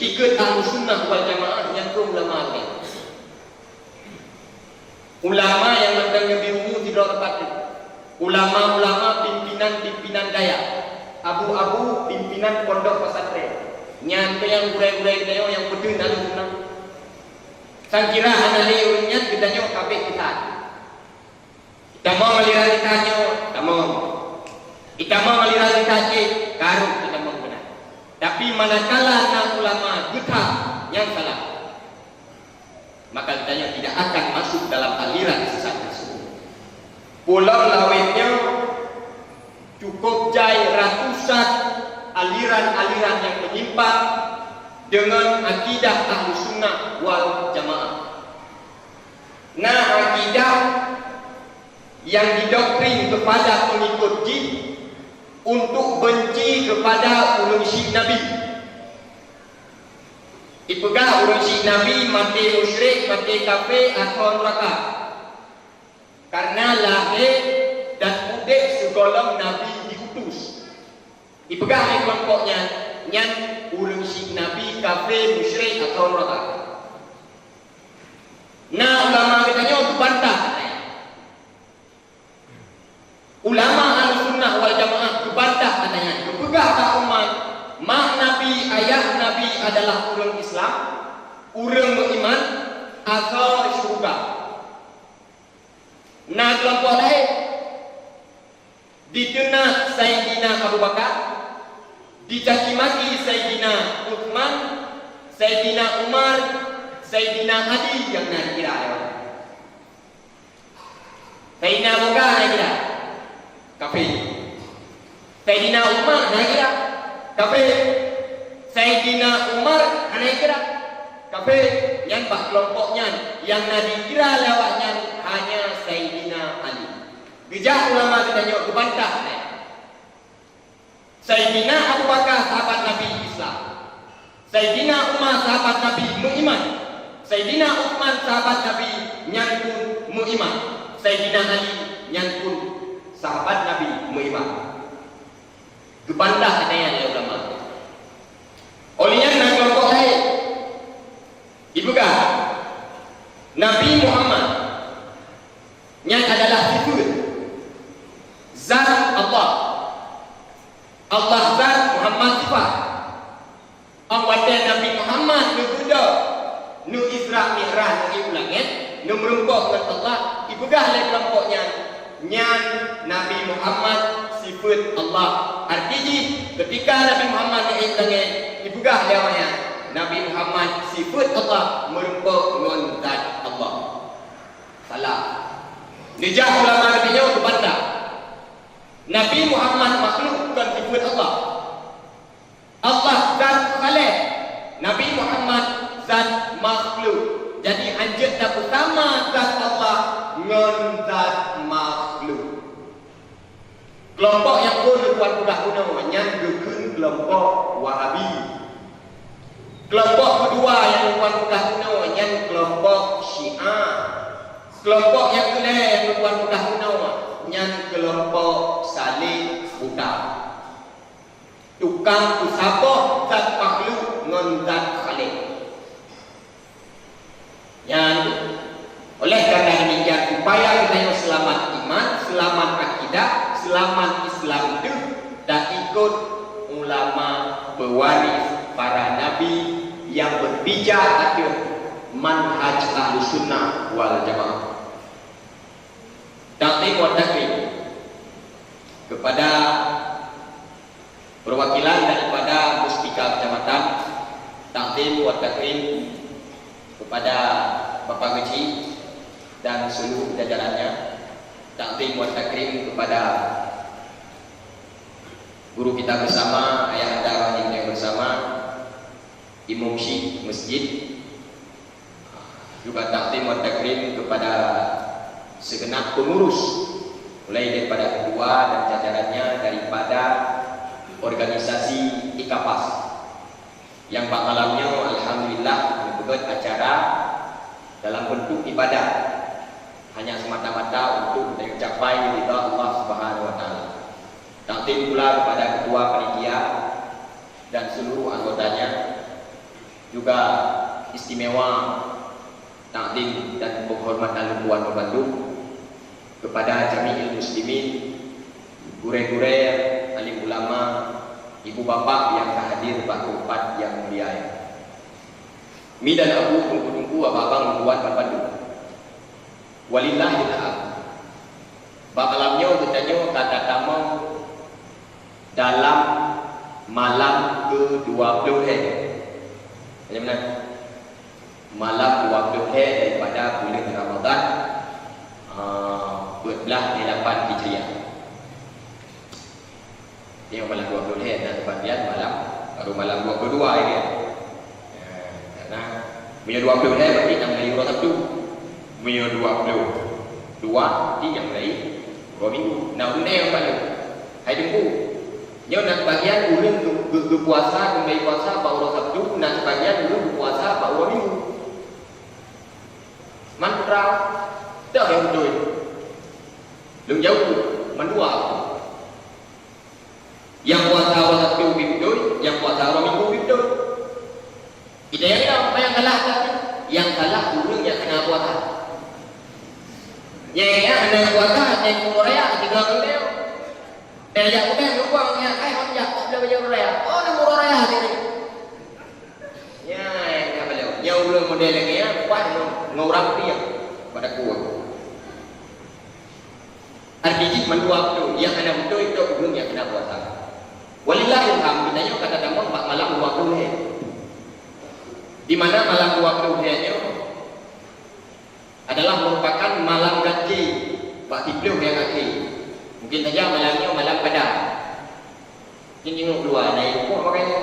Itikad Ahlus Sunnah wal Jamaah yang ke ulama ni. Ulama yang mandangnya biru tidak tepat. Ulama-ulama pimpinan-pimpinan daya. Abu-abu pimpinan pondok pesantren. Nyante yang gurai-gurai kita yang pedun Ahlus Sunnah. Sang kira anale urangnya gedanya kabeh kita. Kita mau melirah ditanya, kita mau. Kita mau melirah ditanya, karung kita mau benar. Tapi manakala nak ulama getah yang salah, maka ditanya tidak akan masuk dalam aliran sesat tersebut. Pulau lawetnya cukup jai ratusan aliran-aliran yang menyimpang dengan akidah Ahlus Sunnah wal Jamaah. Nah, akidah yang didoktrin kepada pengikut jin untuk benci kepada ulun syekh Nabi. Ipegah ulun syekh Nabi mati musyrik, mati kafir atau neraka. Karena lahir dan udik segolong Nabi diutus. Ipegah ni kelompoknya nyan ulun syekh Nabi kafir, musyrik atau neraka. Nah, ulama katanya untuk bantah. Ulama Ahlus Sunnah wal Jamaah kebantah katanya. Kepegah tak umat mak Nabi, ayah Nabi adalah orang Islam, orang beriman atau syurga. Nah, kelompok lain ditenah Sayyidina Abu Bakar, dicaci maki Sayyidina Uthman, Sayyidina Umar, Sayyidina Ali yang nak kira. Sayyidina Abu Bakar nak kira kafir. Sayyidina Umar nak kira kafir. Sayyidina Umar nak kira kafir. Yang bah kelompoknya yang nak dikira lewatnya hanya Sayyidina Ali. Bijak ulama ditanya kebantah. Sayyidina Abu Bakar sahabat Nabi Islam, Sayyidina Umar sahabat Nabi beriman, Sayyidina Uthman sahabat Nabi yang pun beriman, Sayyidina Ali yang pun sahabat Nabi beriman. Kebantah katanya oleh ulama. Olehnya nak kelompok lain. Ibukah Nabi Muhammad yang adalah sifat zat Allah. Allah zat, Muhammad sifat. Awatan Nabi Muhammad nu Buddha, nu Isra Mi'raj nu langit, nu merungkau dengan Allah. Ibukah lain kelompoknya nyan Nabi Muhammad sifat Allah. Artinya ketika Nabi Muhammad naik langit, ibukah lewatnya Nabi Muhammad sifat Allah merungkau dengan zat Allah. Salah. Dijah ulama katanya untuk bantah. Nabi Muhammad makhluk bukan sifat Allah. Allah zat khaliq, Nabi Muhammad zat makhluk. Jadi anjat tak pertama zat Allah dengan zat makhluk. Kelompok yang pun tuan mudah guna yang gekun kelompok Wahabi. Kelompok kedua yang tuan mudah guna yang kelompok Syiah. Kelompok yang kedua yang tuan mudah guna yang kelompok Salih Buddha. Tukang usabah zat makhluk dengan zat khaliq. Yang oleh karena demikian upaya kita yang selamat iman, selamat akidah, selamat Islam itu dan ikut ulama pewaris para nabi yang berbijak atas manhaj Ahlus Sunnah wal Jamaah. Takdim wa takrim kepada perwakilan daripada Muspika Kecamatan, takdim wa takrim kepada Bapak Gaji dan seluruh jajarannya, takdim wa takrim kepada guru kita bersama, ayah anda yang bersama, Imam Syekh Masjid, juga takdim wa takrim kepada segenap pengurus mulai daripada ketua dan jajarannya daripada organisasi IKAPAS yang pada malamnya alhamdulillah membuat acara dalam bentuk ibadah hanya semata-mata untuk mencapai ridha Allah Subhanahu wa taala. Takdim pula kepada ketua panitia dan seluruh anggotanya juga istimewa takdim dan penghormatan lembuan membantu kepada jami'il muslimin, gure-gure, alim ulama, ibu bapa yang hadir pada tempat yang mulia. Mi dan Abu tunggu-tunggu abang membuat membantu. Walillahil hamd. Bakalamnya bertanya kata tamu dalam malam ke-20 macam mana? Malam 20 daripada bulan Ramadan 14/8 Hijriah. Tengok malam 20 dan sebagian malam baru malam 22 ini. Karena punya 20 berarti 6 hari orang Sabtu. Punya 22 yang hari dua minggu. Nak undang yang paling hari tunggu. Dia nak bagian ulun berpuasa kembali puasa baru Sabtu, nak sebagian ulun berpuasa baru minggu. Mantra tak yang betul. Lung jauh mendua. Yang puasa baru Sabtu betul, yang puasa baru minggu betul. Ida yang apa yang kalah tadi? Yang kalah ulun yang kena puasa. Yang kena puasa yang Korea 3 kali. Dan yang bukan lupa yang orang jak tak boleh baca raya. Oh, nama raya sini. Ya, yang beliau. Yang ulun model lagi ya, buat ngorang dia pada kuat. Artinya mendua tu, yang ada betul itu ulun yang kena puasa. Walillahil hamd. Nanya kata damang malam 20 di mana malam 20 nya adalah merupakan malam gaji Pak Tipluk yang akhir. Mungkin saja malamnya malam pada. Ini tengok keluar naik kok makanya.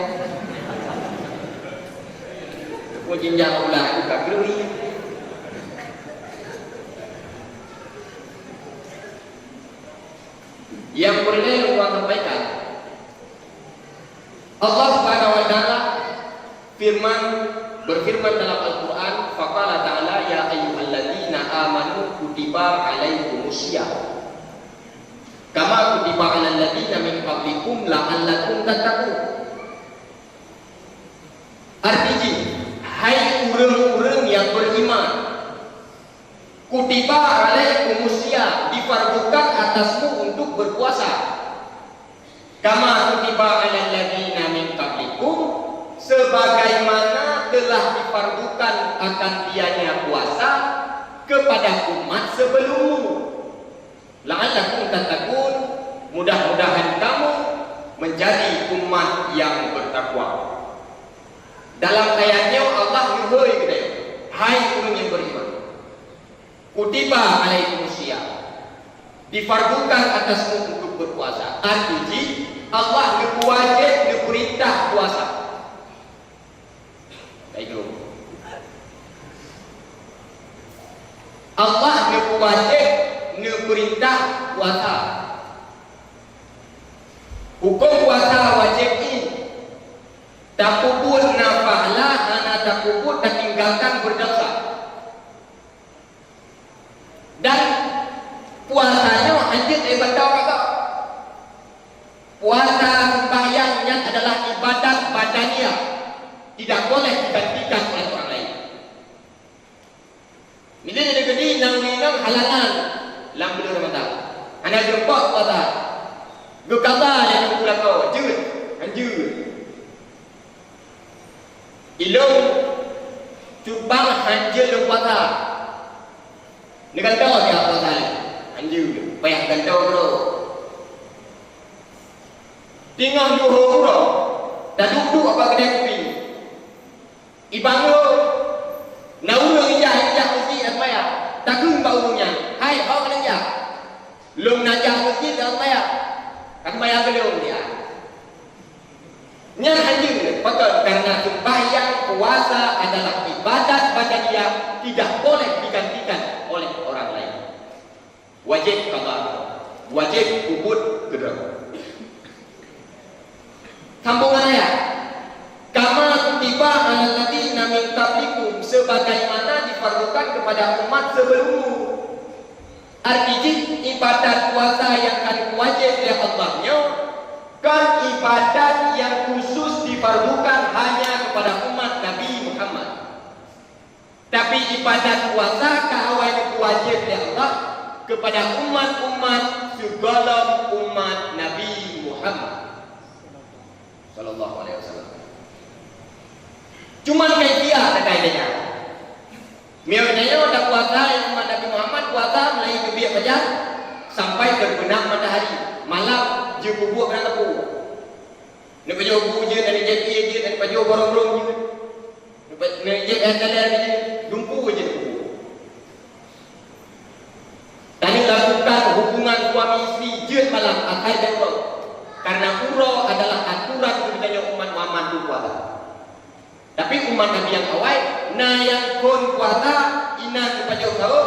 Kau jinjang ulah aku kat keluri. Yang perlu orang sampaikan, Allah Subhanahu wa taala berfirman dalam Al-Qur'an, faqala ta'ala ya ayyuhalladzina amanu kutiba alaikumusiyam kama kutiba 'alal ladzina min qablikum la'allakum tattaqun. Artinya, hai urang-urang yang beriman, kutiba 'alaikumusiyam, difardukan atasmu untuk berpuasa. Kama kutiba 'alal ladzina min qablikum, sebagaimana telah difardukan akan dianya puasa kepada umat sebelummu. La'allakum tattaqun, mudah-mudahan kamu menjadi umat yang bertakwa. Dalam ayatnya Allah nyuhoi kita, hai orang yang beriman, kutiba alaikumusiyam, difardukan atasmu untuk berpuasa. Artinya Allah wajib diperintah puasa. Baiklah. Allah wajib perintah puasa. Hukum puasa wajib ini. Tak kubur nafa'lah, anak tak kubur dan tinggalkan berdosa. Dan puasanya anjir ibadah kata. Puasa sembahyangnya adalah ibadat badaniah. Tidak boleh digantikan oleh orang lain. Bila ada gede nang halalan lam bulan Ramadan. Anak jemput kata. Gukata yang bulan kau jut, anjur. Ilung cubang hanjil lu puasa. Dengan kau dia puasa. Anjur, payah gantau bro. Tinggal duhur bro. Dah duduk apa kedai kopi. Ibangu naurang ijah masjid apa ya? Takun baurungnya. Hai, kau kena ijah. Lung najah masjid apa ya? Kan bayar belum dia. Nya anjing betul, karena sembahyang puasa adalah ibadat badaniah, tidak boleh digantikan oleh orang lain. Wajib qada, wajib kubut kedua. Sambungan ayat. Kama kutiba 'alal ladzina min qablikum, sebagaimana difardukan kepada umat sebelummu. Artinya ibadat puasa yang kan wajib oleh Allahnya kan ibadat yang khusus difardukan hanya kepada umat Nabi Tapi ibadat puasa kawan wajib ya Allah kepada umat-umat segala umat Nabi Muhammad sallallahu alaihi wasallam. Cuma kaifiah tak kaidahnya. Misalnya ada puasa yang umat Nabi Muhammad puasa mulai terbit fajar sampai terbenam matahari. Malam je bubuk kena tepu. Nak baju bubu je, nak jeki je, nak baju borong-borong je. Nak jeki dalam je, dumpu je dumpu. Dan lakukan hubungan suami isteri je malam akhir dakwah. Karena urah adalah aturan kebijakan umat Muhammad itu puasa. Tapi umat Nabi yang awal, na yang kon puasa, ina kepada kau,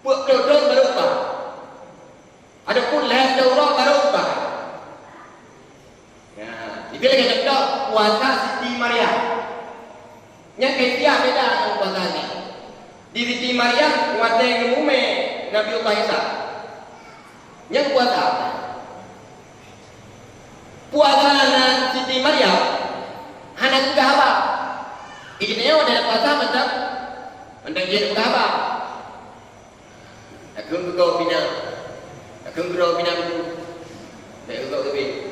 buat kedon berubah. Adapun lain daurah berubah. Ya, itu lagi contoh puasa Siti Maryam. Yang kaifiah beda dengan puasa ni. Di Siti Maryam puasa yang umum Nabiullah Isa. Yang puasa apa? Puasa Siti Maryam hanya juga apa? Ini ada puasa macam dia juga apa? Aku kau bina, aku kau bina itu, saya kau lebih.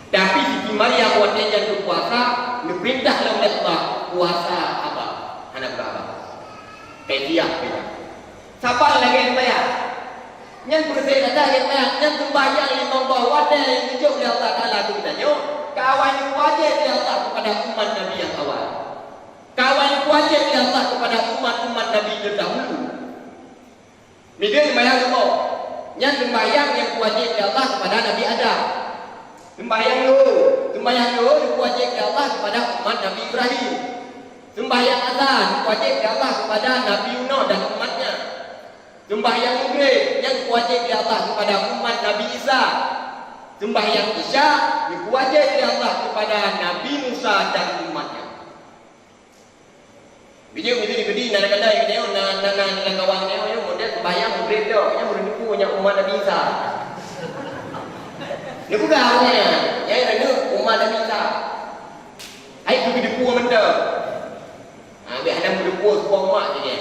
Tapi Siti Maryam waktu yang berpuasa, diperintah oleh Allah puasa apa? Hanya berapa? Kaifiah beda. Siapa lagi yang bayar? Yang bersih ada yang bayar, yang sembahyang yang membawa wadah yang dijuk oleh Allah Taala itu tanya. Kawan wajib ya Allah kepada umat Nabi yang awal. Kawan wajib ya Allah kepada umat-umat Nabi terdahulu. Mida sembahyang apa? Yang sembahyang yang wajib ya Allah kepada Nabi Adam. Sembahyang lu wajib ya Allah kepada umat Nabi Ibrahim. Sembahyang azan wajib ya Allah kepada Nabi Nuh dan umatnya. Sembahyang maghrib yang wajib ya Allah kepada umat Nabi Isa. Sembahyang Isya wajib ya Allah kepada Nabi Musa dan umatnya. Video itu diberi nana kata yang dia nana kawan dia yang model sembahyang maghrib dia yang berduku banyak umat Nabi Isa. Ni bukan awalnya, yang ada umat Nabi Isa. Ai tu berduku benda. Biar ada berduku semua umat je dia.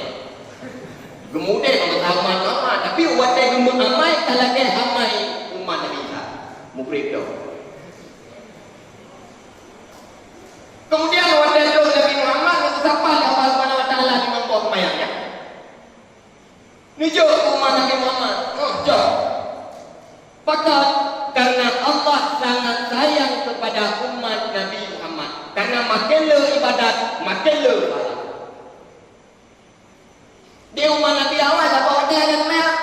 Kemudian kalau amat tapi wajib gemuk amai kalau dia amai umat Nabi Isa. Mukrib tu. Kemudian wajah Nabi Muhammad itu siapa Allah Subhanahu Wa Taala di mampu sembahyangnya. Ni jo umat Nabi Muhammad. Jo. Pakat karena Allah sangat sayang kepada umat Nabi Muhammad. Karena makin le ibadat, makin le pahala. Dia umat Nabi awal siapa wajah yang merah.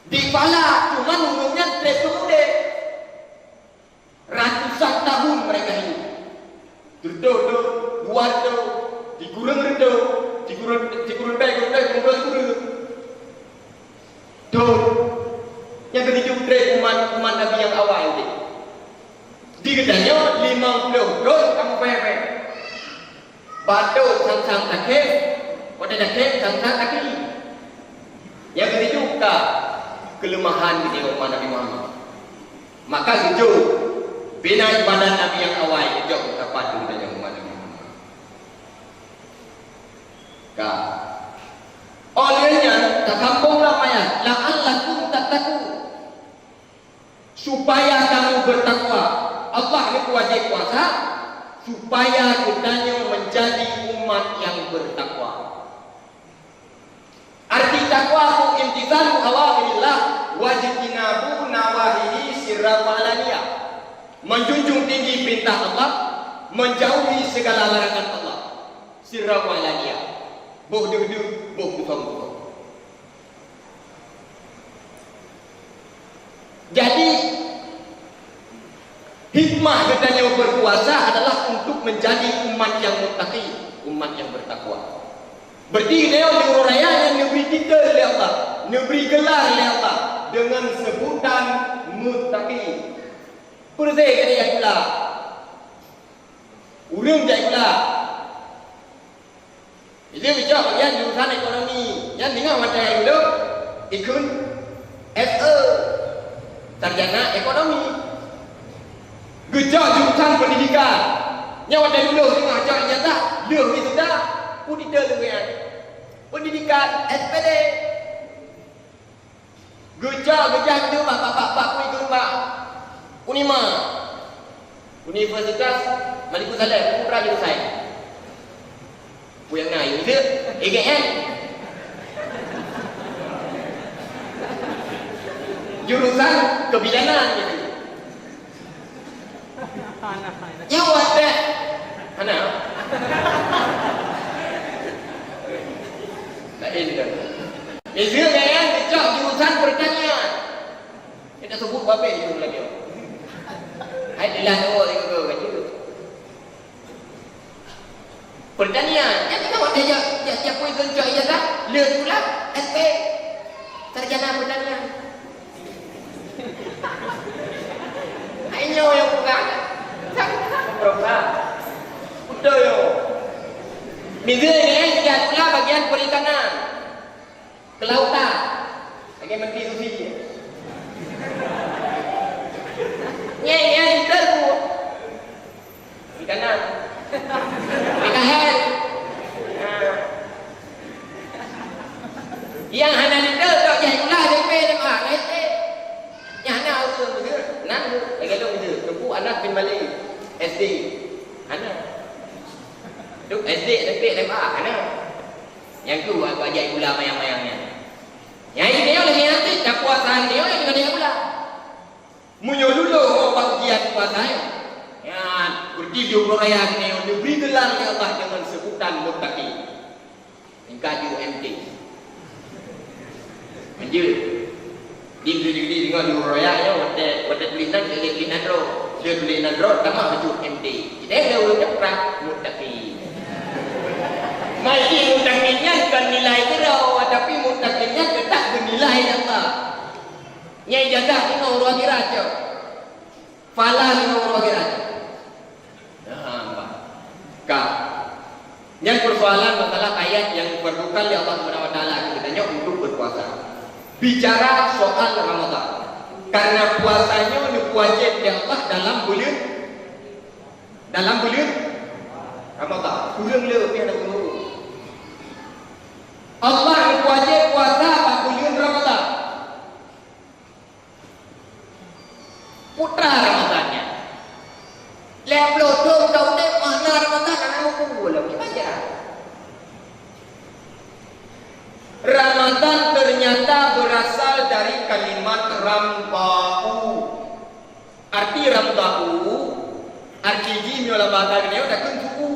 Di pala cuma umumnya terus ratusan tahun mereka hidup. Duduk, buat tu, dikurung rendu, dikurung baik, Tuh, yang ketujuh umat Nabi yang awal ini. Di kedanya 50 dos kamu payah. Batu sang takik, pada takik sang takik. Yang ketujuh kelemahan di umat Nabi Muhammad. Maka gitu bina ibadat Nabi yang awal jauh dapat dengan umat Nabi Muhammad. Olehnya tak kampung ramai la'allakum tattaqun. Supaya kamu bertakwa. Allah itu wajib puasa supaya kita menjadi umat yang bertakwa. Arti takwa itu imtithalu awamirillah wajtinabu nawahihi sirran wa alaniyah. Menjunjung tinggi perintah Allah, menjauhi segala larangan Allah. Sirran wa alaniyah. Boh du, boh kutong. Jadi hikmah katanya berpuasa adalah untuk menjadi umat yang muttaqi, umat yang bertakwa. Berarti dia juru raya yang diberi titel oleh Allah, diberi gelar oleh Allah dengan sebutan muttaqi. Persih ke dia pula. Urung dia pula. Itu bicara yang jurusan ekonomi, yang dengar macam yang dulu ikut SE, sarjana ekonomi. Gejak jurusan pendidikan, Nyawa dari dulu tengah cak ijazah, leuh ni sudah. Pudita leuhan. Pendidikan SPD. Gejah tu bapak kui gurba. Unima. Universitas Maliku Saleh, Putra Jerusalem. Yang naik itu EGN. Jurusan kebidanan gitu. Nyawa deh. Mana? Tak indah. Itu kan kecok jurusan pertanian. Kita sebut babek itu lagi. Hai dilan orang itu macam tu. Pertanian. Yang kita buat dia siapa yang kerja ijazah? Leuh pula SP. Sarjana pertanian. Ayo yang buka. Berapa? Udah yo. Minggu ini dia pula bagian perikanan. Kelautan. Bagian menteri susi. Yang itu tu. Perikanan. PKL. Yang hana itu tak jadi pula DP DMA. Yang hana itu betul. Nak lagi lu itu. Tempu anak bin Malik. SD. Hana. Tu SD DP DMA hana. Yang tu aku ajak pula mayang-mayangnya. Yang ini dia lagi nanti tak puasa dia lagi dia pula. Munyo dulu orang ujian puasa ya. Ya, kurti di raya ni diberi gelar oleh Allah dengan sebutan muttaqi. Tingkat UMT. Menjul. Di dengan di raya ya wate tulisan ro. Dia tulisan ro sama baju MT. Jadi dia udah cepat muttaqi. Masih muttaqinya kan nilai terau tapi muttaqinya tetap bernilai Allah. Nyai jaga dengan orang kiraja. Fala dengan orang kiraja. Kak. Yang persoalan masalah ayat yang diperlukan oleh Allah SWT kita untuk berpuasa. Bicara soal Ramadan. Karena puasanya wajib oleh Allah dalam bulan Ramadan. Bulan lebih ada umur. Allah wajib puasa pada bulan Ramadan. Putra Ramadannya. Lebih tahu deh mana Ramadan nak aku boleh baca. Ramadan ternyata berasal dari kalimat rambau. Arti rambau, arti jimi oleh bahasa dia dah kentu.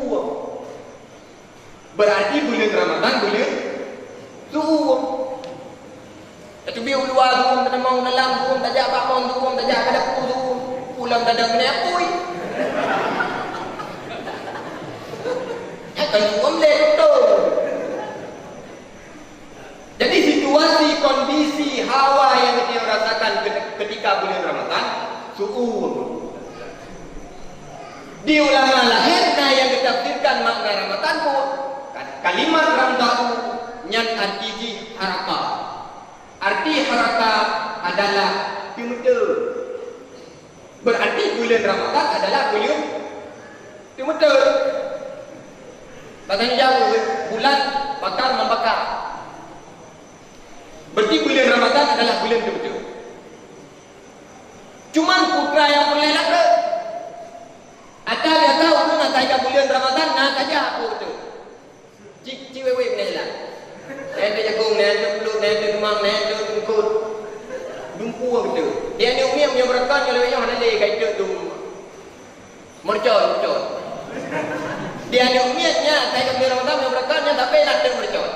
Berarti bulan Ramadan bulan suhu. Tapi biar luar tu, tak mau dalam tu, tak jak bangun tu, tak jak kada tu, pulang tak ada kena apoi. Keluar betul. Jadi situasi kondisi hawa yang kita rasakan ketika bulan Ramadan su'ur. Di ulama lahir yang ditafsirkan makna Ramadan pun kalimat Ramadan nyan arti haraka. Arti haraka adalah timuda. Berarti bulan Ramadan adalah bulan timuda. Bahasa jauh bulan bakar membakar. Berarti bulan Ramadan adalah bulan betul. Cuman putra yang berlelak ke. Ada dia tahu tu nak saya bulan Ramadan nak saja aku tu. Cik wewe berlelak. Saya ada jagung, saya ada peluk, saya ada demam, saya ada tungkut. Dumpu betul. Dia ni umum yang berakal kalau yang ada lagi kait tu. Mercon. Dia ada umiatnya, saya kembali Ramadan yang berakalnya tapi nak mercon.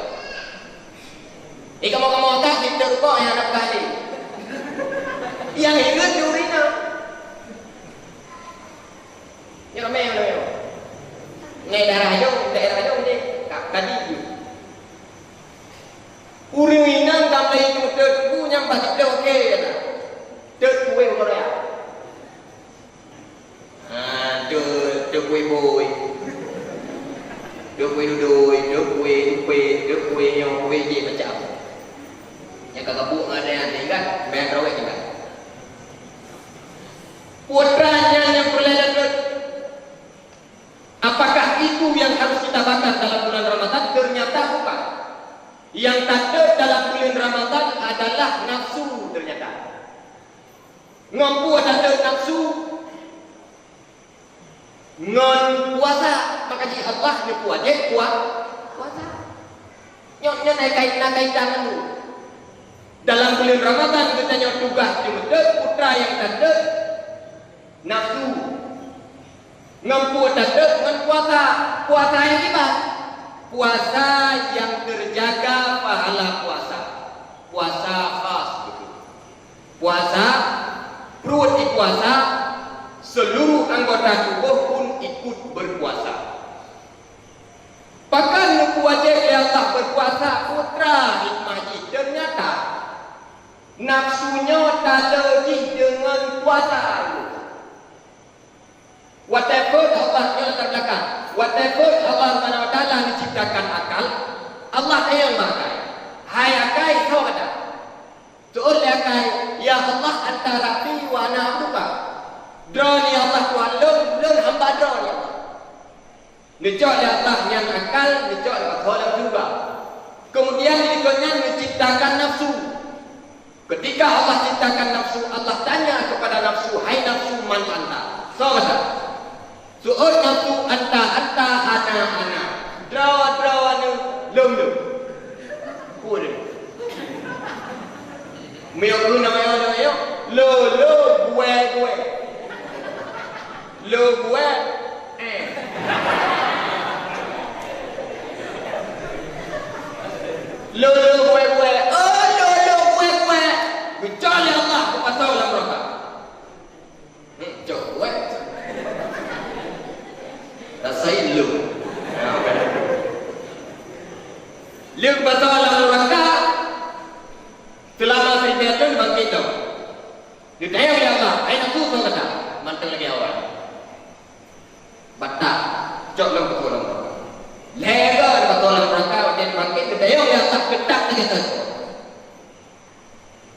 Kamu tak kita rukuk yang nak kali. Yang ingat diurina. Yang ramai yang ramai. Ini daerah jauh ni tadi. Urina tambah itu terku yang pasti dah okey kata. Terku orang. Terku boy. Dia kuih yang kuih je macam yang kakak buk ada yang tinggal bayar rawat juga. Putranya yang berlelak Yang tak ada dalam bulan Ramadan adalah nafsu ternyata. Ngompu tak ada nafsu. Ngon puasa maka ji Allah ni puasa puasa. Nyon naik tangan dulu. Dalam bulan Ramadan kita nyon tugas di masjid putra yang tak ada nafsu. Ngampu tak ada ngon puasa yang gimana? Puasa yang terjaga pahala puasa. Puasa khas gitu. Puasa perut puasa, seluruh anggota tubuh pun ikut berpuasa. Bahkan wajib yang tak berpuasa putra hikmah ternyata nafsunya tak lagi dengan puasa. Whatever Allah yang terbelakang, whatever Allah SWT menciptakan akal, Allah yang makai. Hai akai kau kata. Tu'ul akai, ya Allah antara fi wa ana abduka. Droni Allah Tuhan lun hamba droni Allah. Necok ya Allah yang akal, necok ya Allah juga. Kemudian berikutnya menciptakan nafsu. Ketika Allah ciptakan nafsu, Allah tanya kepada nafsu, hai nafsu man anta. So kata. Su'ud nafsu anta ana. Drawa anu lum. Kudu. Meyok lu nama yo. Lo gue. Lo gue. Lo gue. Oh lo gue. Bicara Allah kepada Allah mereka. Coba. Rasain lu. Lu kepada Allah mereka. Selama sejatuh bangkit tu. Ditanya oleh Allah, hai nafsu kau kata, mantap lagi awal. Batak, cok lang betul lang. Lega betul lang mereka dan bangkit. Ditanya oleh Allah ketak lagi tu.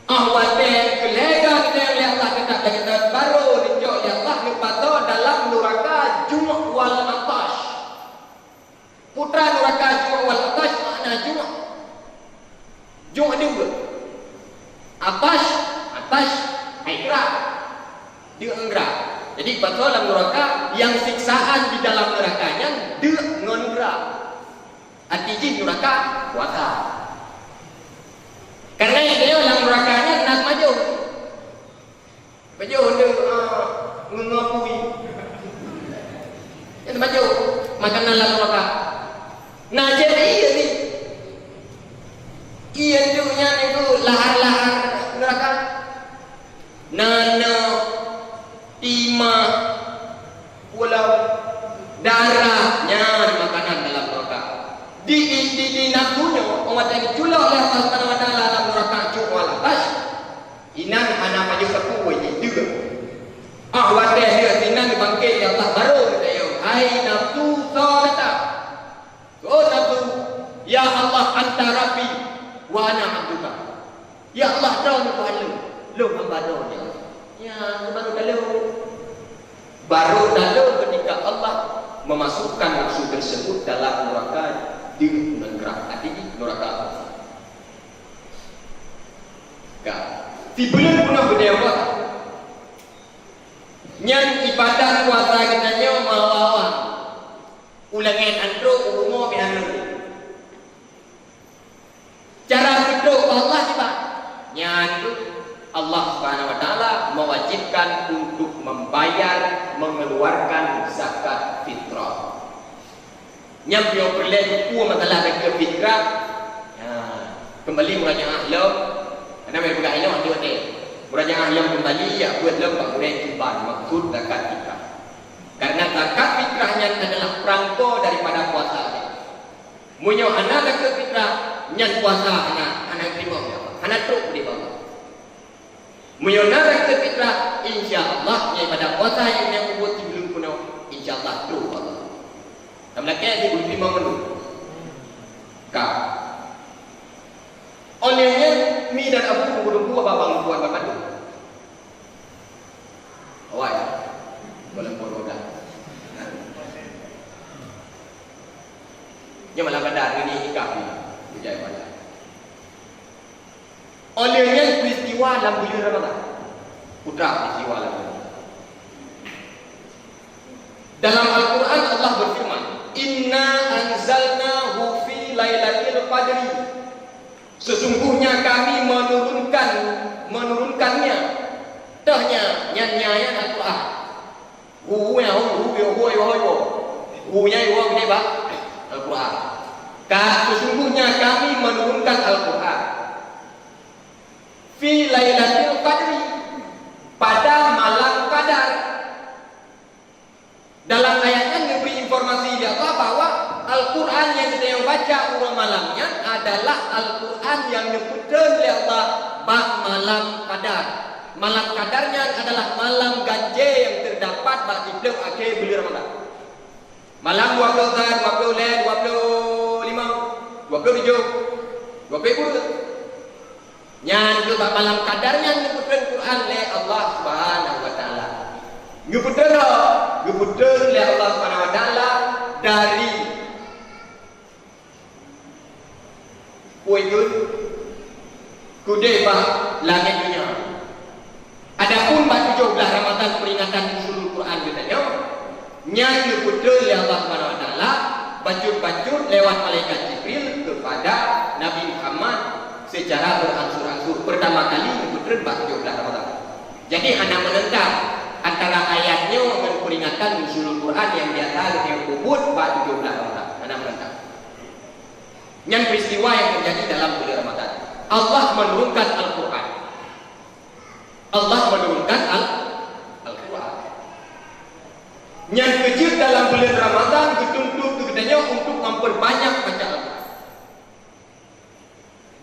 Awalnya kelega ditanya oleh Allah ketak lagi tu. Baru dicok oleh Allah lepato dalam neraka Jum' wal Atash. Putra neraka Jum' wal Atash makna Jum'. Jum' juga. Atas ikrar dia enggerak. Jadi betul dalam neraka yang siksaan di dalam nerakanya dia ngenggerak. Artinya neraka puasa. Karena dia dalam nerakanya nak maju. Maju dia ngengapui. Dia maju makan dalam neraka. Nah jadi ini ia dunia itu lahar-lahar neraka. Nana timah pulau darahnya makanan dalam neraka. Di nafsunya orang yang diculak oleh Allah Subhanahu wa taala dalam neraka Jum'al Atash. Inang anak maju sepuluh je juga. Wadah dia inang bangkit ya Allah baru dia. Hai nafsu kata. Oh nafsu ya Allah anta rabbi wa ana abduka. Ya Allah tahu Tuhan lu hamba doa ya. Ya baru lalu ketika Allah memasukkan nafsu tersebut dalam neraka di neraka neraka. Di bulan punah berdewa nyan ibadah puasa kita nyo mawawa ulangan andro umo binanu. Cara berdoa Allah tiba nyandu Allah Subhanahu wa taala mewajibkan untuk membayar mengeluarkan zakat fitrah. Nyambio perle ku masalah zakat fitrah. Kembali murajaah ahlam. Ana mai buka ini waktu ni. Murajaah ahlam kembali ya buat lembak boleh tiban maksud zakat fitrah. Karena zakat fitrahnya adalah perangko daripada puasa. Munyo anak zakat fitrah nyan puasa anak terima anak teruk di bawah. Menyonara ke fitrah insya-Allah pada puasa yang membuat belum kuno insya-Allah teruk Allah. Tamlaknya di belum 5 menit. Olehnya mi dan abu kudu babang buat bapak tu. Awak boleh roda. Nya malah kadar ini ikaf ni. Bijaya pada. dalam bulan Ramadan. Putra peristiwa lagi. Dalam Al-Quran Allah berfirman, Inna anzalnahu fi lailatul qadri. Sesungguhnya kami menurunkannya. Tahnya nyanyian Al-Quran. Al-Quran. Sesungguhnya kami menurunkan Al-Quran fi lailatul qadri, pada malam qadar. Dalam ayatnya memberi informasi dia bahwa Al-Quran yang kita baca urang malamnya adalah Al-Quran yang diputar oleh Allah bak malam qadar. Malam qadarnya adalah malam ganjil yang terdapat bak di akhir bulan Ramadan. Malam 20, 25, 27, 20. Yang itu bak malam qadarnya diputar Quran oleh Allah Subhanahu wa taala. Diputar oleh Allah Subhanahu wa taala dari kuigun kudeba langit dunia. Adapun bak 17 Ramadan peringatan nuzul Quran katanya, nyanyi putra oleh Allah Subhanahu wa taala bajut-bajut lewat malaikat Jibril kepada Nabi Muhammad secara berangsur-angsur. Pertama kali putra bak 17 Ramadan. Jadi anak menentang antara ayatnya dengan peringatan nuzul Quran yang biasa yang kubut bak 17 Ramadan. Anak menentang. Yang peristiwa yang terjadi dalam bulan Ramadan. Allah menurunkan Al-Quran. Allah menurunkan Al-Quran. Yang kecil dalam bulan Ramadan dituntut kepadanya untuk memperbanyak baca Al-Quran.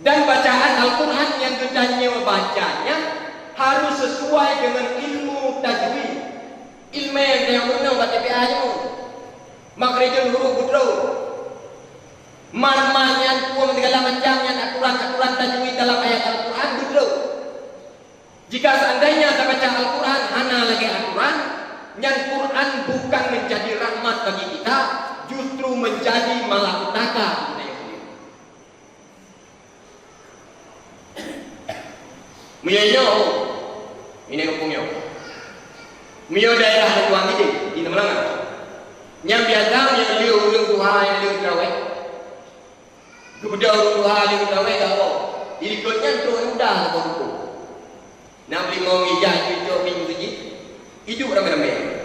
Dan bacaan Al-Quran yang kepadanya bacanya harus sesuai dengan ilmu tajwid. Ilmu yang benar baca PA-nya. Makhrajul huruf putra. Man-man kuam segala macam yang aturan-aturan tajwid dalam ayat Al-Quran putra. Jika seandainya kita baca Al-Quran hana lagi aturan, yang Quran bukan menjadi rahmat bagi kita, justru menjadi malapetaka. Miyo ini kampungnya. Miyo daerah Tuan ini di Temelangan. Yang biasa yang liu ulung Tuhan yang liu terawih. Kemudian ulung Tuhan liu terawih kalau dirikutnya terus mudah kalau nak beli mau ngijah cucuk minggu suci, hidup ramai-ramai.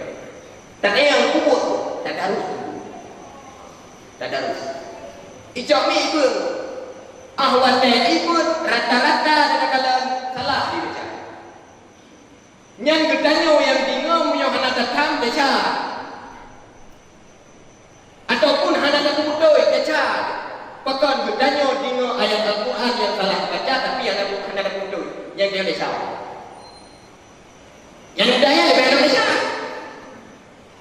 Tak ada yang kubur, tak harus. Tak harus. Ijak mi ikut. Ahwat ikut rata-rata kadang-kadang salah dibaca. Yang gedanya yang bingung yang hana datang baca. Ataupun hana datang budoi baca. Bahkan gedanya dengar ayat Al-Quran yang salah baca tapi yang hana datang budoi yang dia baca. Yang budaya lebih ada baca.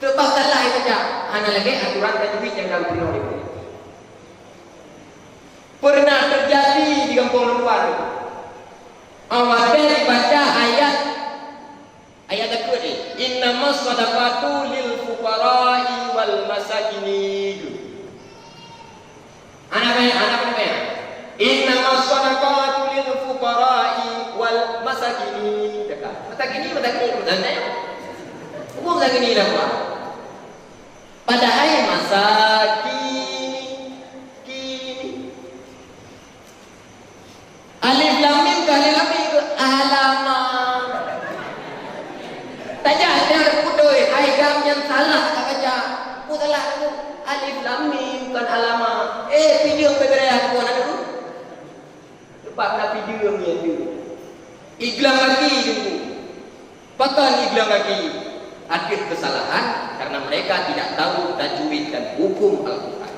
Tetap salah baca. Hana lagi aturan tajwid yang dalam beliau ini. Pernah terjadi di kampung luar. Awalnya dibaca ayat apa ni? Innamas sadaqatu lil fuqara'i wal masakin. Anak apa? Innamas sadaqatu lil fuqara'i wal masakin. Masakin. Umum lagi ni lah. Padahal masakin alif lam mim ke alif lam mim ke alamat. Tak ada putoi ai gam yang salah tak baca. Salah tu alif lam mim kan alamat. Video beberapa aku nak tu. Lepas nak video ni tu. Iglang lagi tu. Pakai iglang lagi. Akhir kesalahan karena mereka tidak tahu tajwid dan hukum Al-Quran.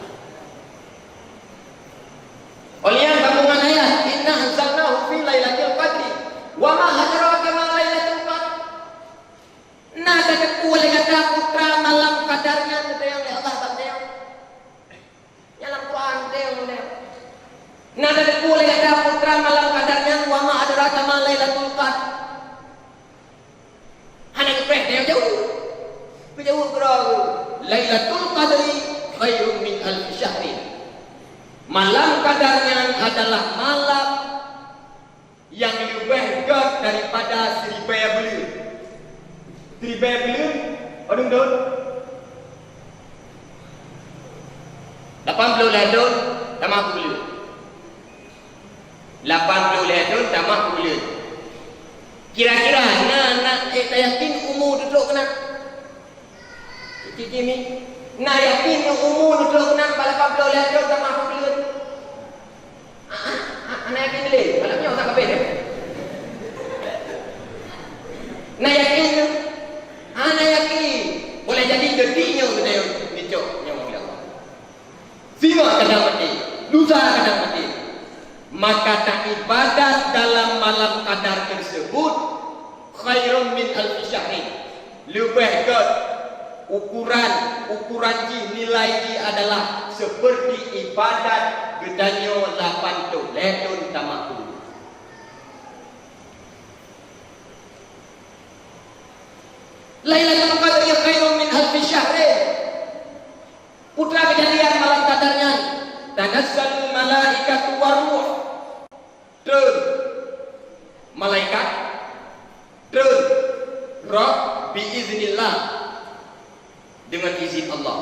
Oleh yang sambungan ayat inna anzalnahu fi lailatul qadri wa ma adraka ma lailatul qadr. Nah kata oleh kata putra malam kadarnya kata yang Allah banteng. Dalam Quran dia. Nah kata oleh kata putra malam kadarnya wa ma adraka ma lailatul qadr. Hanya kepreh dia jauh. Jauh kerana lailatul qadri khairun min alf syahrin. Malam kadarnya adalah malam yang lebih baik daripada 1000 bulan. 1000 bulan, odong dun. 80 tahun tambah bulan. 80 tahun tambah bulan. Kira-kira nak tak yakin umur duduk kena. Cici ni nak yakin umur duduk kena 80 tahun tambah bulan. Nak yakin boleh? Malamnya tak apa dia. Nak yakin? Nak yakin. Boleh jadi detiknya kita dicok nyawa Allah. Simak kadang mati, lusa kadang mati. Maka tak ibadat dalam malam qadar tersebut khairun min alfi syahrin. Lebih ke ukuran nilai adalah seperti ibadat gedanyo 80 tahun tamaku. Lailatul Qadar khairun min alfi syahrin. Putra kejadian malam qadarnya tanazzalul malaikatu waruh. Turun malaikat, turun roh biiznillah, dengan izin Allah.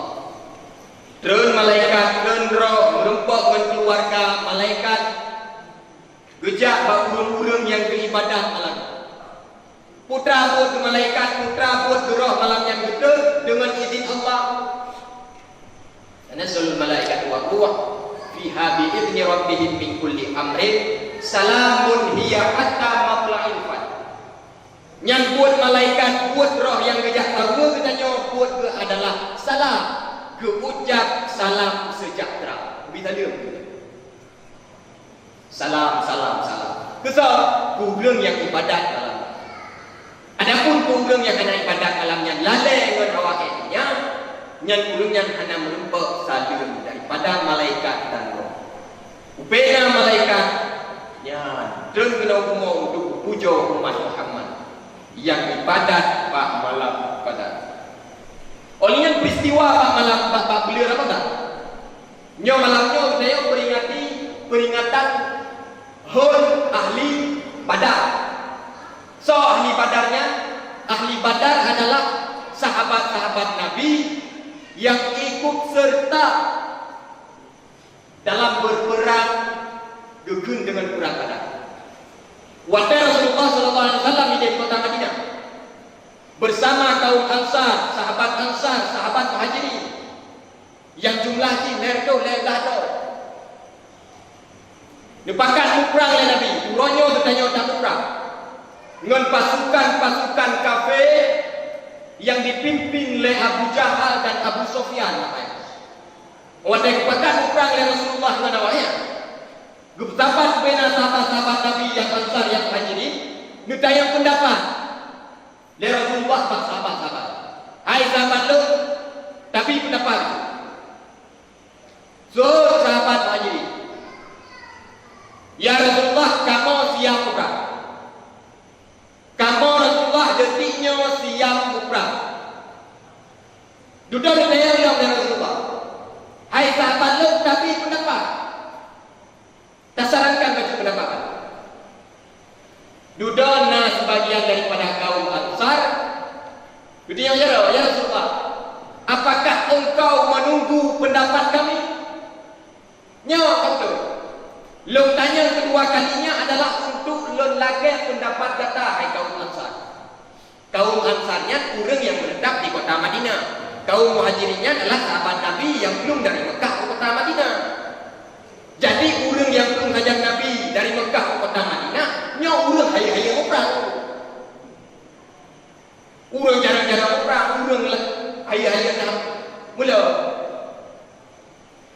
Turun malaikat, turun roh merempok dengan keluarga malaikat, gejak urung-urung yang beribadah malam. Putra buat ke malaikat, putra buat ke roh malam yang betul dengan izin Allah. Tanazzalul malaikatu waruh fiha biizni rabbihim min kulli amrin salamun hiya hatta matla'il fajr. Yang buat malaikat, buat roh yang gejak tahu katanya buat ke adalah salam, ke ucap salam sejahtera. Bisa dia salam. Kesal kurang yang ibadat malam. Adapun kurang yang kena ibadat malamnya lalai dengan awaknya, yang kurangnya hanya merempek salam daripada malaikat dan roh. Upaya malaikat dan kena umum untuk puja umat Muhammad yang ibadat pak malam qadar. Olehnya peristiwa pak malam pak beliau apa tak? Nyo malamnya saya peringatan hul ahli badar. So ahli badar adalah sahabat-sahabat Nabi yang ikut serta dalam berperang gegun dengan perang Badar. Waktu Rasulullah SAW di kota Madinah bersama kaum Ansar, sahabat Muhajirin yang jumlahnya lergado. Nepakan perang oleh Nabi, uronyo bertanya tak perang dengan pasukan kafir yang dipimpin oleh Abu Jahal dan Abu Sufyan. Waktu kepakan perang oleh Rasulullah dengan awaknya. Getapan kepada sahabat-sahabat Nabi yang Ansar yang Muhajirin, nutayang pendapat dari Rasulullah pada sahabat-sahabat. Hai sahabat lu, tapi pendapat. So sahabat Muhajirin, ya Rasulullah, kamu siap perang. Kamu Rasulullah detiknya siap perang. Duduk dari Rasulullah. Hai sahabat lu, tapi pendapat. Tak sarankan baca pendapat. Dudana sebagian daripada kaum Ansar. Dia ya Rasulullah, apakah engkau menunggu pendapat kami? Nyawa betul. Long tanya kedua kalinya adalah untuk long lagi pendapat kata hai kaum Ansar. Kaum Ansarnya orang yang menetap di kota Madinah. Kaum Muhajirinnya adalah sahabat Nabi yang belum dari Mekah ke kota Madinah. Jadi orang yang belum ngajak Nabi dari Mekah ke kota Madinah, nyawa orang hayang-hayang perang. Orang jarang-jarang perang, orang hayang-hayang dah mula.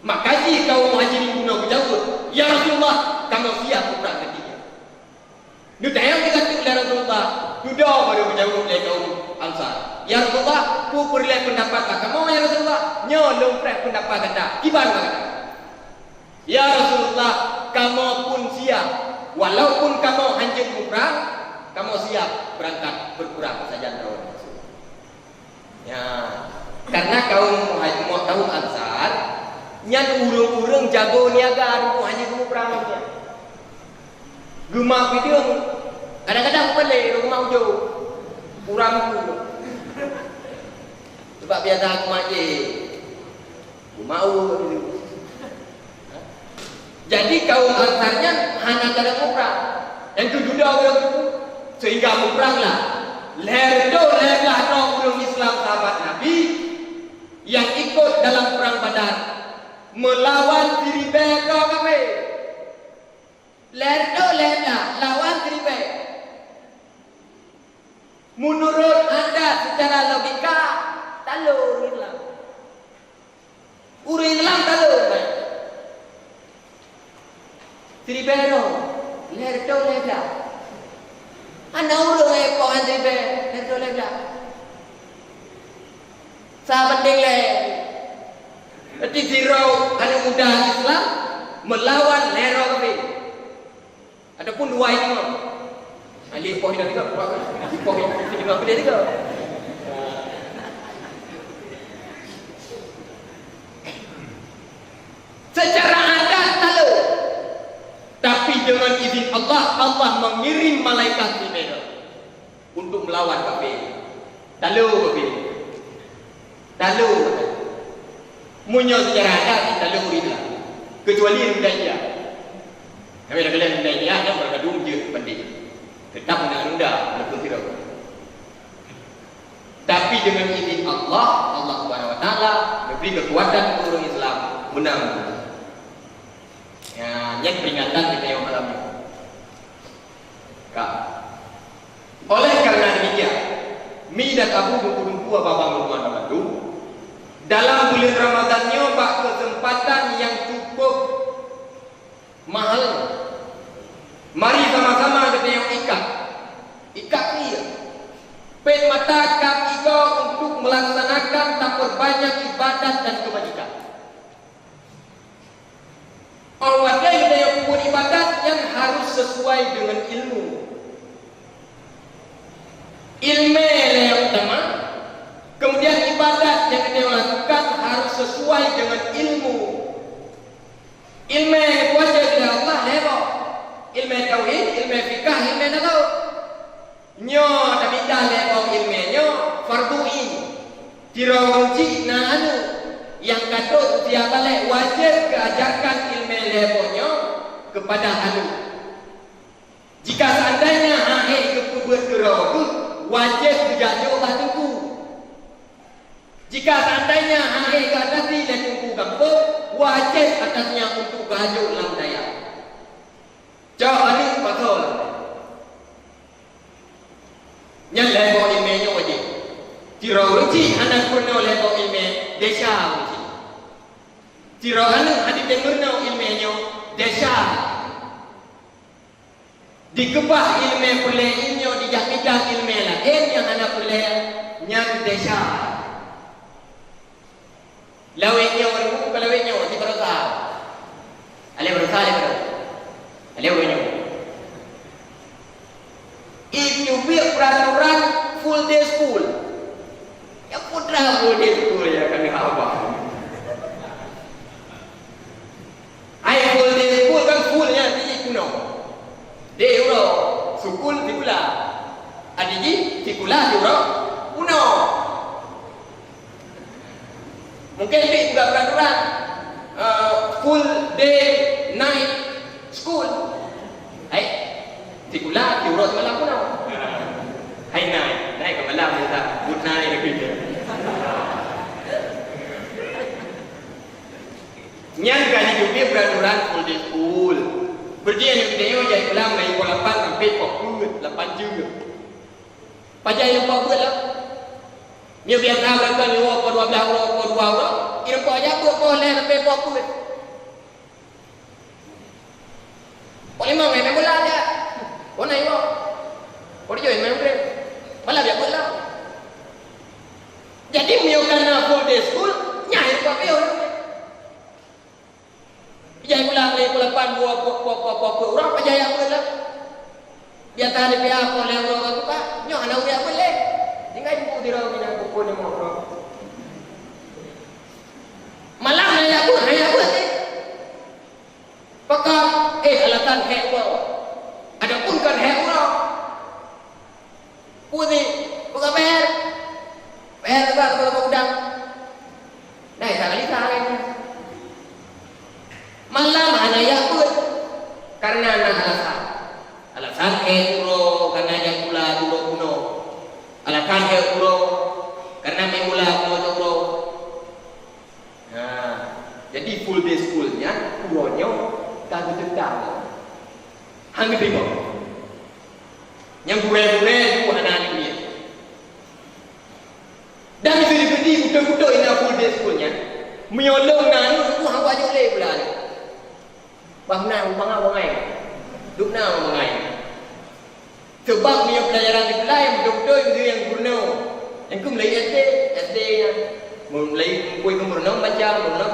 Makanya kaum Muhajirin guna berjawab, ya Rasulullah, kamu siap perang ketiga. Nutayang kata oleh Rasulullah, sudah baru berjawab oleh kaum Ansar. Ya Rasulullah, ku perlihat pendapat kamu ya Rasulullah, nyolong pendapat kata, gimana kata? Ya Rasulullah, kamu pun siap. Walaupun kamu hancur perang, kamu siap berangkat berperang saja tahun. Ya, karena kaum Ansar, nyan urung-urung jago niaga, hancur perang dia. Gemak video, Kadang-kadang balik rumah ujung kurang tu. Sebab biasa aku majlis. Aku mau gitu. Jadi kaum Ansarnya hanya cara mukrang. Yang tu juda orang itu sehingga mukranglah. Lerlah orang Islam sahabat Nabi yang ikut dalam perang Badar melawan Tiribek kami. Lerlah lawan Tiribek. Menurut anda secara logika talur Islam. Uri Islam talur kan? Tiribero, lerlah. Anda urung ekor kan Tiribek, lerlah. Sahabat dengleh. Berarti zero ada muda Islam melawan lero kami. Adapun dua itu. Ali poin dah juga, poin itu apa dia juga. Secara adat tahu, tapi dengan izin Allah, Allah mengirim malaikat Jibril untuk melawan kafir. Tahu kafir. Tahu. Munyo secara adat tahu itulah. Kecuali budaya. Kami dah kalian budaya yang berkadung je pandai. Tetap undang-undang walaupun tidak. Tapi dengan izin Allah, Allah Subhanahu Wa Taala memberi kekuatan kepada orang Islam menang. Ya, yang peringatan kita yang malam ini. Kak. Oleh karena demikian, mi dan Abu Dumpu abang rumah itu dalam bulan Ramadannya bak kesempatan yang cukup mahal. Mari sama-sama kita yang ikat dia. Pen mata kap ego untuk melaksanakan tak berbanyak ibadat dan kebajikan. Orang kita yang buat ibadat yang harus sesuai dengan ilmu. Ilmu yang utama. Kemudian ibadat yang kita lakukan harus sesuai dengan ilmu. Ilmu yang wajib dari Allah lewat. Ilmu tauhid, ilmu fikah, ilmu nazaw. Nyo tapi dah lewat ilmu nyo fardu in. Dirawuji na anu yang kata dia balik wajib keajarkan ilmu levelnya kepada anu. Jika seandainya akhir kebuat kerawu wajib kejajuk tunggu. Jika seandainya akhir kata tidak tunggu kampung wajib atasnya untuk kejajuk dalam daya. Jauh anu betul. Yang level ilmunya wajib. Dirawuji anak purna level ilmu desa wajib. Tiraan hadis temurna ilmunya desa. Dikebah ilmu pelainya dijak-jak ilmu lain yang anak pelai yang desa. Lawenya orang bukan lawenya di berusaha. Ale berusaha. If you build peraturan full day school, ya putra full day school ya kami apa? Ay full day school kan fullnya di kuno. Dia euro sukul di kula. Adiji di kula di euro kuno. Mungkin dia juga peraturan full day night school. Tikula diurut malam pun awak. Hai naik ke malam dia tak good night lagi dia. Nyan kali juga peraturan full day school. Berjian yang video jadi ulang dari pukul 8 sampai pukul 8 juga. Pajak yang pukul lah. Ni biasa berapa ni pukul 12 pukul 2 orang. Ini pukul aja pukul sampai pukul. Pukul 5 memang bola dia. Kau naik kau, kau dia main main, malah biar bola. Jadi misalkan full day school, nyai kau biar. Jadi pulang dari pulang orang percaya bola. Biar tahan biar kau lewat orang tu kan, nyai anak biar boleh. Tinggal ibu di rumah ni aku pun mau orang. Malam ayah aku ni. Pakar alatan hek kau. Adapun kan hek orang Jadi full day schoolnya kuronyo kagak tetap. Hang terima. Yang gure-gure itu anak-anak dia. Dan itu diberi budak-budak ini full day schoolnya. Menyolong nanu itu hang wajib leh pula ni. Bangna bangai. Duk na bangai. Sebab punya pelajaran di kelas betul-betul itu yang gurno. Yang ku mulai SD yang mulai kuih ke gurno baca, gurno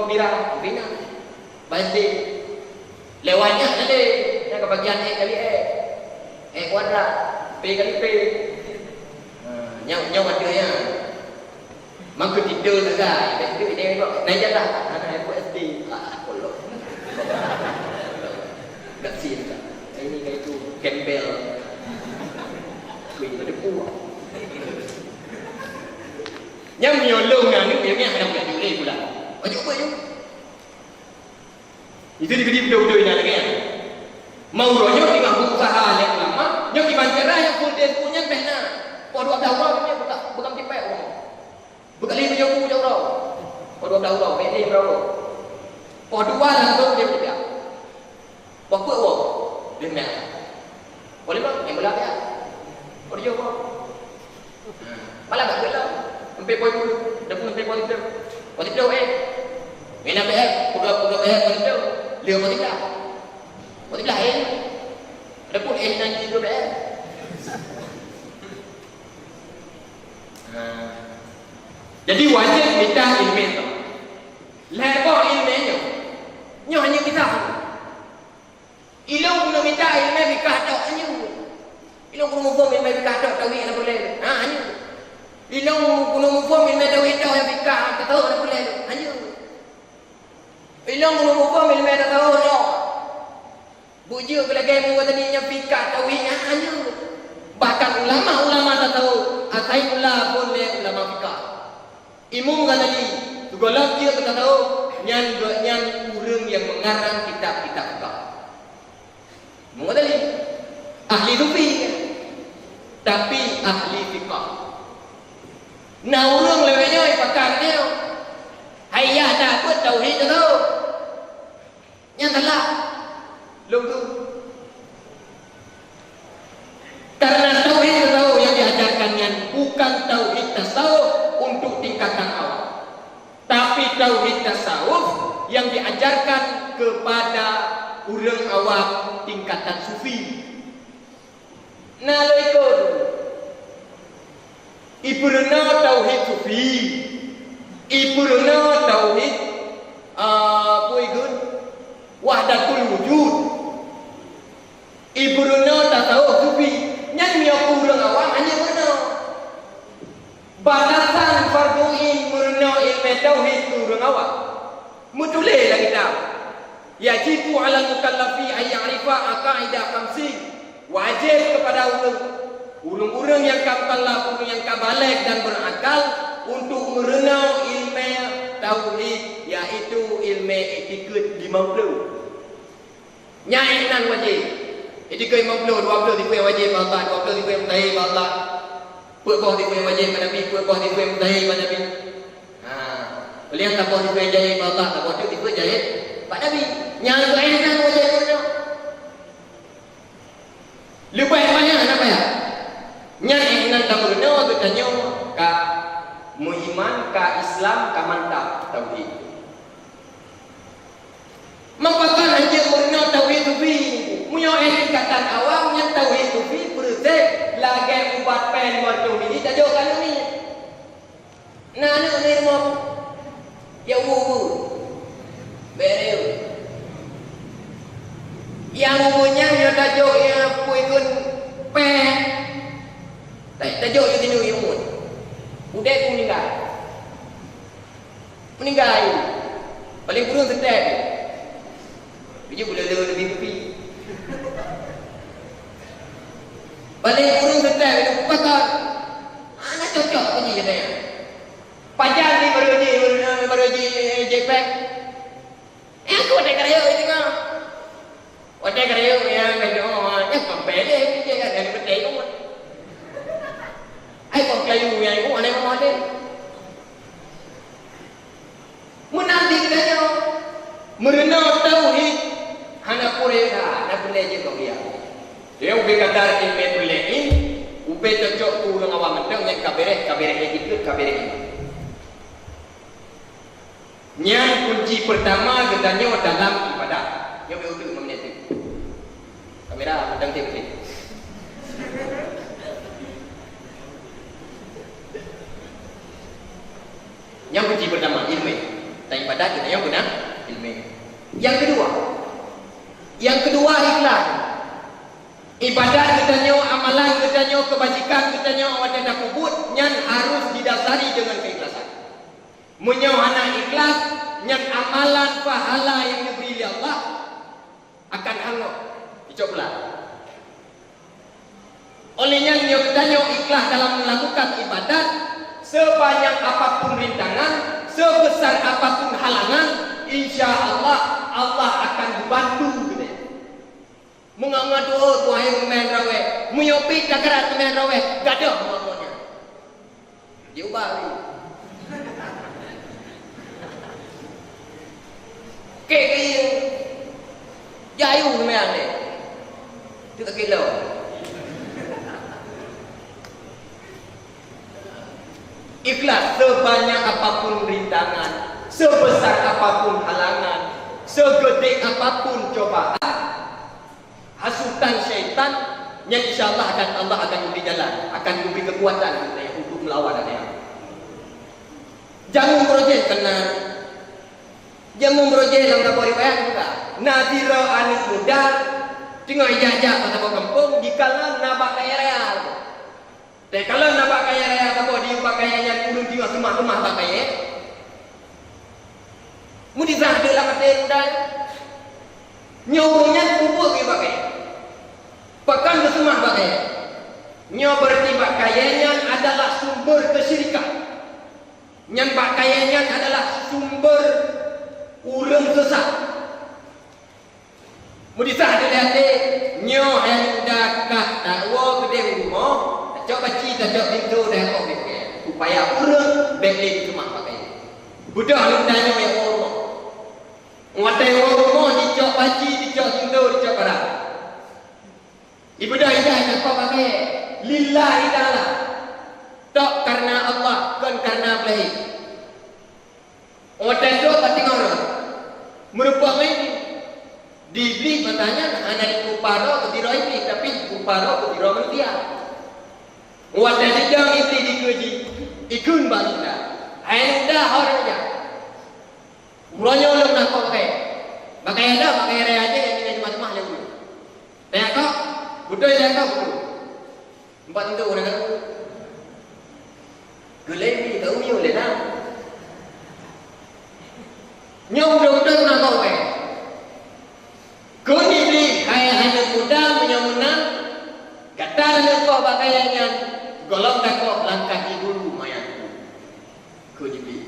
bina. Baca. Lewatnya ada yang kebagian E kali E kuadrat, P kali P. Nyawa ada ya. Maka tidur juga. Tidur dia kok. Naik jalan. Anak aku SD. Kolok. Tak sin tak. Ini kayak itu Campbell. Kuih pada buah. Yang menyolong ni biarnya anak nak boleh pula. Apa je? Itu diberi budak-budak ini lagi ya. Mau ronya dengan usaha yang lama, yang dimancara yang full day punya behna. Padu daurah punya bukan tipek orang. Bekali punya ku daurah. Padu daurah, beda berapa? Padu langsung dia tidak. Apa awak? Dia nak. Boleh bang? Yang belak ya. Padu jawab. Malah tak boleh. Sampai poin dulu. Dah pun sampai poin itu. Poin itu Mina behek, puga behek poin itu. Dia poin itu. Poin itu ada pun nanti itu behek. Jadi wajib minta ilmu itu. Lepas ilmunya, nyo hanya kita. Ilmu guna minta ilmu bikah tak hanya. Ilmu guna mufum ilmu bikah tak tauhid nak boleh. Hanya. Ilmu guna mufum ilmu tauhid tak yang bikah tak tahu nak boleh. Hanya. Ilmu guna mufum ilmu tak tahu tak. Bujuk bila gaya mu tadi yang bikah tauhidnya hanya. Bahkan ulama tak tahu. Atai pula boleh ulama bikah. Imam kan tadi, tugalah dia kita tahu nyan urang yang mengarang kitab-kitab fiqh. Imam tadi ahli sufi tapi ahli fiqh. Nah urang lewenya pakar dia. Hayya dah buat tauhid tu. Yang telah lu tu. Karena tauhid tahu yang diajarkannya bukan tauhid tasawuf untuk tingkatan awal, tapi tauhid tasawuf yang diajarkan kepada orang awam tingkatan sufi. Nah, ikut ibrana tauhid sufi, ibrana tauhid apa itu? Wahdatul wujud. Ibrana tasawuf sufi. Yang aku orang awam hanya benar. Batasan fardu'in murna ilmu tauhid tu orang awam. Mutulihlah kita. Yajibu ala mukallafi ay ya'rifa aqaidah khamsin. Wajib kepada orang yang mukallaf, orang yang balik dan berakal untuk merenau ilmu tauhid, iaitu ilmu etiket 50. Nyai nan wajib. Etika 50, 20 tipu yang wajib Allah, 20 tipu yang mustahil Allah. Pukul tipu yang wajib pada Nabi, pukul tipu yang mustahil pada Nabi. Beliau tak boleh tipu yang jahil Allah, tak boleh tipu jahil pada Nabi. Yang lain kan wajib mana? Lupa yang banyak apa ya? Yang ingin tak berenang bertanya ka muiman, ka Islam, ka mantap tauhid. Mampakan hanya berenang tauhid sufi. Punya tingkatan awam yang tauhid sufi bersih lagi ubat pen buat tauhid ini tajuk kalau ni. Nah ni rumah ya bereu. Yang umumnya dia tajuk yang puikun pen. Tajuk yang tinu ilmu. Budak pun meninggal. Paling kurang sedap. Biji boleh lebih tepi. Paling kurang sedap itu pasal anak cocok punya katanya. Panjang ni baru JPEG. Aku ada karya ini kan. Ada karya yang ada kompel dia kan ada betul tu. Ai kompel yang itu ada mana ada. Menanti Merenau tauhid hana pure dah, nak boleh je kau dia. Dia ube kadar ilmu belain, ube cocok tu orang awam mentang yang kabereh ikut kabereh iman. Yang kunci pertama katanya dalam ibadah. Yang betul meminat itu. Kamera pedang betul. Yang kunci pertama ilmu. Dan ibadah kita yang guna ilmu. Yang kedua ikhlas. Ibadah katanya, amalan katanya, kebajikan katanya, awak nak kubut yang harus didasari dengan keikhlasan. Menyohana ikhlas, yang amalan pahala yang diberi oleh Allah akan hangat. Dicobalah. Olehnya dia katanya ikhlas dalam melakukan ibadat, sebanyak apapun rintangan, sebesar apapun halangan, insya Allah Allah akan membantu. Mengangadu tuai main rawe, menyopi cakarat main rawe, gadah semuanya. Diubah. Kek jayu main ni. Tu tak kilo. Ikhlas sebanyak apapun rintangan, sebesar apapun halangan, segede apapun cobaan, hasutan syaitan yang insyaAllah Allah akan memberi jalan, akan memberi kekuatan untuk melawan dia. Jangan berojek kena, jangan berojek dalam kapal riwayat juga. Nadira anak muda tengah ijazah kata kampung dikala nabak kaya raya. Dan kalau nabak kaya raya apa dia pakaiannya ulun tengah semah-semah tak kaya. Mudi zah dia lah kata muda. Nyawanya kubur ke pakai. Pakan bersemah pakai. Nyaw berarti pakaiannya adalah sumber kesyirikan. Yang pakaiannya adalah sumber urang sesat. Mudi sah dia lihat nyaw yang dakah takwa gede rumah. Cok baci tak cok pintu dah kau fikir. Supaya urang beli semah pakai. Budak lu tanya yang rumah. Ngatai rumah dicok baci, dicok pintu, dicok barang. Ibadah tak kau pakai lillahi ta'ala. Tak karena Allah, bukan karena belahi. Orang tu tak tengok orang. Merupakan ini. Dibeli matanya anak kuparo ketiro ini, tapi kuparo ketiro manusia. Orang sedang itu dikeji, ikun balinda. Anda orang aja. Urangnya orang nak kau pakai. Pakai raya aja yang ini macam-macam lagi. Tanya kau. Budaya yang kau empat itu orang kata gelebi kau ni oleh dah nyom doktor nak kau kan kau ni beli kaya hanya muda menyamunan kata hanya kau pakaiannya golong tak kau langkahi dulu mayat kau ni beli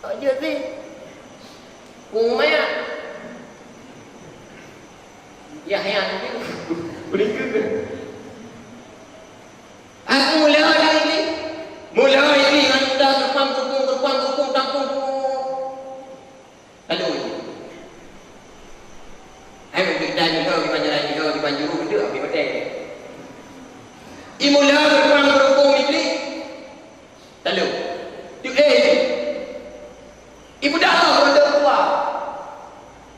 aja sih mayat ya yang boleh ke? Aku mulai ini dengan mudah terpang tampung. Lalu ayo kita juga di Panjang juga di Panjuru itu apa betul? Imula terpang ini. Lalu tu ibu dah ronda tua.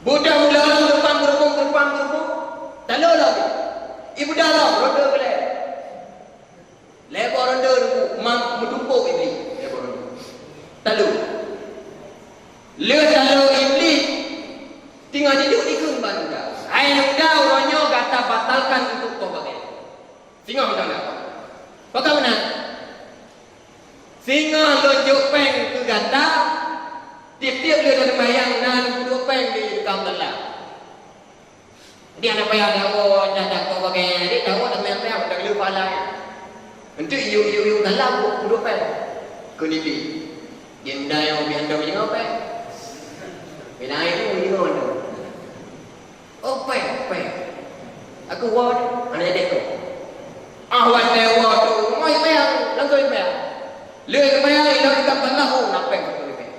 Budak mula terpang lalu lagi. Ibu dah ronda boleh. Lebar ronda mak menumpuk iblis. Lebar ronda. Lalu. Lalu iblis tinggal duduk di kembang dah. Hai muda orangnya kata batalkan untuk kau pakai. Singa betul tak? Bagaimana? Singa lonjok peng ke gata. Tiap-tiap dia ada bayang nan duduk peng di kamera. Dia nak payah dakwah, nak kau pakai ni dakwah tak main-main tak lupa lah. Untuk you dalam duduk pen. Kau ni pi. Dia muda yang biar anda jangan apa? Bila itu ni mana? Oh pen. Aku ward, anak jadi tu. Awak dewa tu, mau yang langsung yang. Lihat bayang itu kita pernah nak pen kau ni pen.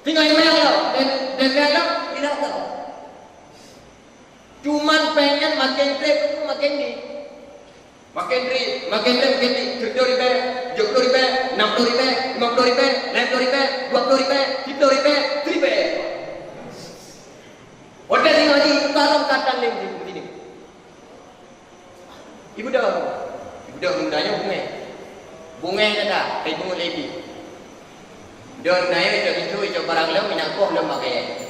Tinggal yang mana lo? Dan lo tidak tahu. Cuman pengen makin trip itu makin ni. Makin ni. 30 ribu, 70 ribu, 60 ribu, 50 ribu, 60 ribu, 20 ribu, 30 ribu, 3 ribu. Hotel tinggal di karung katan lagi begini. Ibu dah mudanya bunga kata, kayak bunga lagi. Don naik itu barang lo minakoh lo pakai.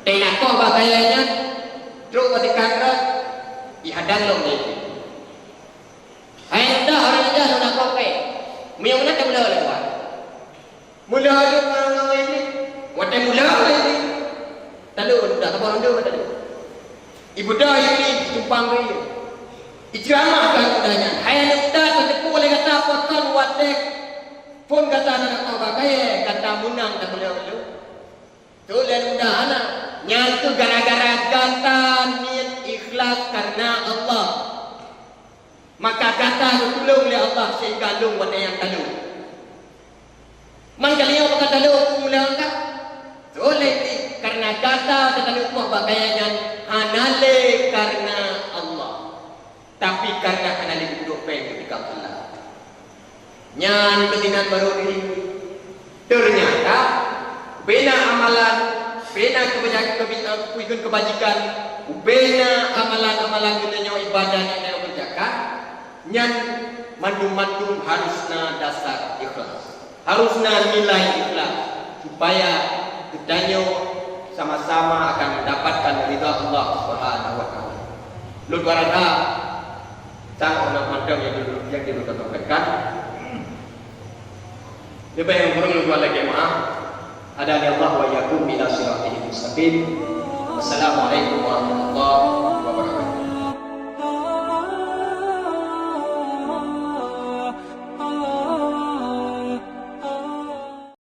Tinakoh pakaiannya, terus ketika kangrat, ihadang lo lagi. Ayat dah orang aja lo nak pakai. Mula tak mula lewat. Mula ada orang ini, waktu mula ini. Talu dah kabar anda betul. Ibu dah ini tumpang ini. Ijramah kan mudahnya. Hayat dah ketepu oleh kata potong watek. Pun kata anak kau pakai, kata munang tak boleh lalu. Tu lain mudah anak. Yang tu gara-gara kata niat ikhlas karena Allah. Maka kata ditolong oleh Allah sehingga lung pada yang talu. Man kalian maka talu mula angkat. Tu lain karena kata terlalu kuat pakaiannya hanale karena Allah. Tapi karena hanale duduk ketika Allah. Nyan ketinan baru diri. Ternyata bina amalan, bina kebajikan, bina amalan-amalan gunanya ibadah yang berjakan. Nyan mandum-mandum harusna dasar ikhlas. Harusna nilai ikhlas supaya kedanyo sama-sama akan mendapatkan ridha Allah Subhanahu wa taala. Lu barada sang orang mandam yang dilakukan. Lebih yang kurang lupa lagi maaf. Ada Allah wa yakum ila siratil mustaqim. Wassalamualaikum